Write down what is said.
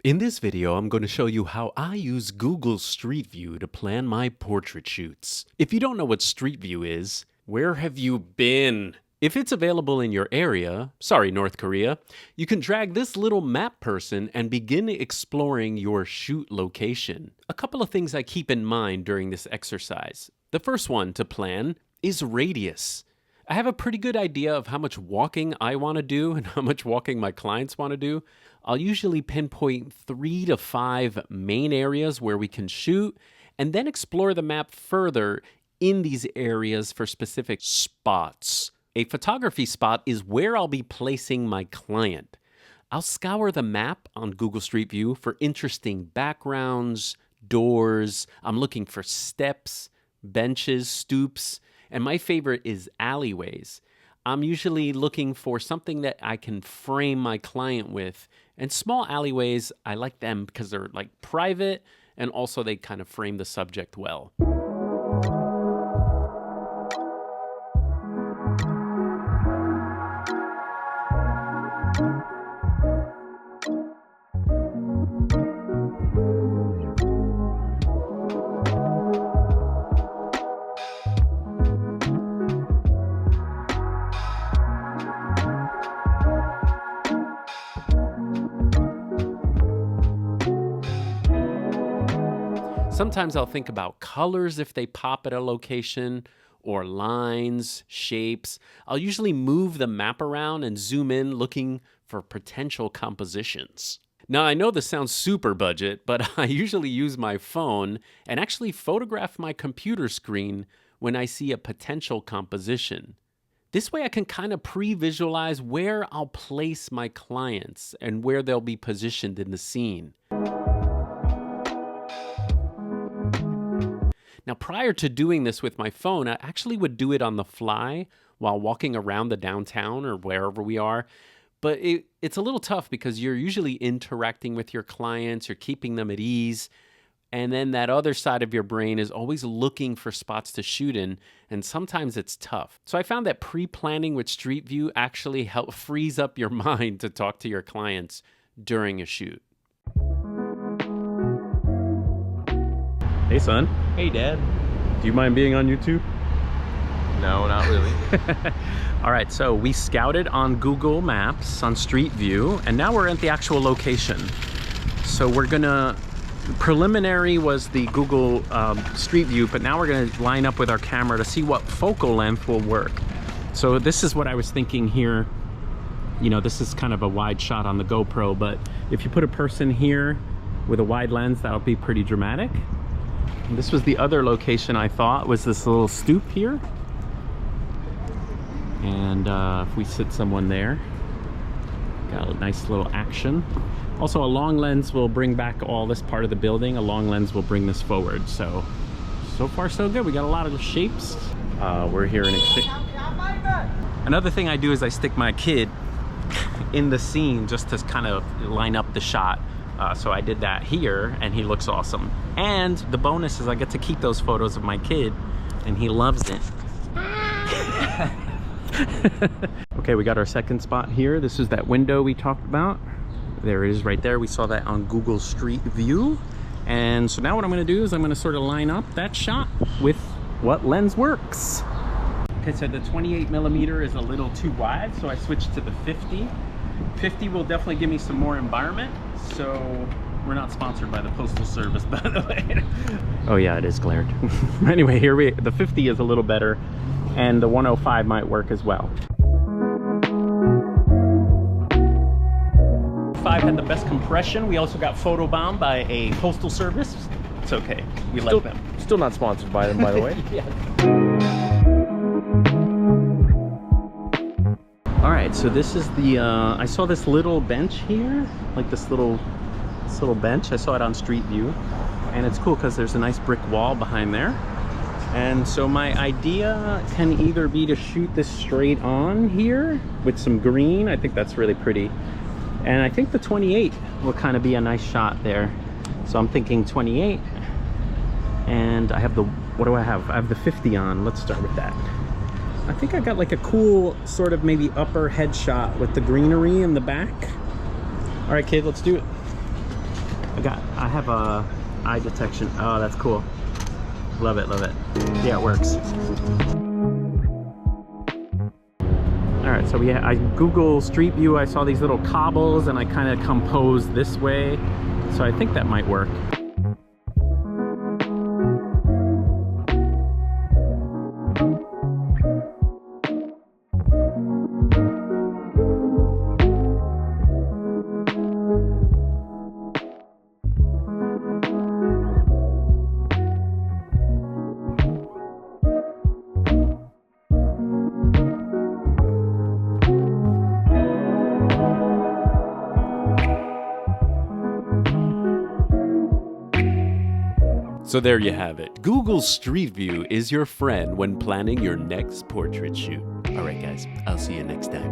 In this video, I'm going to show you how I use Google Street View to plan my portrait shoots. If you don't know what Street View is, where have you been? If it's available in your area, sorry North Korea, you can drag this little map person and begin exploring your shoot location. A couple of things I keep in mind during this exercise. The first one to plan is radius. I have a pretty good idea of how much walking I want to do and how much walking my clients want to do. I'll usually pinpoint 3 to 5 main areas where we can shoot and then explore the map further in these areas for specific spots. A photography spot is where I'll be placing my client. I'll scour the map on Google Street View for interesting backgrounds, doors. I'm looking for steps, benches, stoops, and my favorite is alleyways. I'm usually looking for something that I can frame my client with. And small alleyways, I like them because they're like private and also they kind of frame the subject well. Sometimes I'll think about colors if they pop at a location, or lines, shapes. I'll usually move the map around and zoom in looking for potential compositions. Now, I know this sounds super budget, but I usually use my phone and actually photograph my computer screen when I see a potential composition. This way I can kind of pre-visualize where I'll place my clients and where they'll be positioned in the scene. Now, prior to doing this with my phone, I actually would do it on the fly while walking around the downtown or wherever we are. But it's a little tough because you're usually interacting with your clients, you're keeping them at ease, and then that other side of your brain is always looking for spots to shoot in, and sometimes it's tough. So I found that pre-planning with Street View actually frees up your mind to talk to your clients during a shoot. Hey, son. Hey, Dad. Do you mind being on YouTube? No, not really. All right, so we scouted on Google Maps on Street View, and now we're at the actual location. So we're gonna, preliminary was the Google Street View, but now we're gonna line up with our camera to see what focal length will work. So this is what I was thinking here. You know, this is kind of a wide shot on the GoPro, but if you put a person here with a wide lens, that'll be pretty dramatic. And this was the other location I thought was this little stoop here. And if we sit someone there, got a nice little action. Also, a long lens will bring back all this part of the building. A long lens will bring this forward. So far so good. We got a lot of shapes. We're here in Another thing I do is I stick my kid in the scene just to kind of line up the shot. So I did that here, and he looks awesome. And the bonus is I get to keep those photos of my kid, and he loves it. Okay, we got our second spot here. This is that window we talked about. There it is right there. We saw that on Google Street View. And so now what I'm gonna do is I'm gonna sort of line up that shot with what lens works. Okay, so the 28mm is a little too wide, so I switched to the 50. 50 will definitely give me some more environment. So we're not sponsored by the Postal Service, by the way. Oh yeah, it is glared. Anyway, the 50 is a little better, and the 105 might work as well. 5 had the best compression. We also got photobombed by a Postal Service. It's okay, we like them. Still not sponsored by them, by the way. Yeah. All right, so this is the, I saw this little bench here, like this little bench. I saw it on Street View, and it's cool because there's a nice brick wall behind there. And so my idea can either be to shoot this straight on here with some green. I think that's really pretty. And I think the 28 will kind of be a nice shot there. So I'm thinking 28, and I have the, what do I have? I have the 50 on. Let's start with that. I think I got like a cool sort of maybe upper headshot with the greenery in the back. All right, kid, let's do it. I have a eye detection. Oh, that's cool. Love it, love it. Yeah, it works. All right, so I Google Street View. I saw these little cobbles and I kind of composed this way. So I think that might work. So there you have it. Google Street View is your friend when planning your next portrait shoot. All right, guys, I'll see you next time.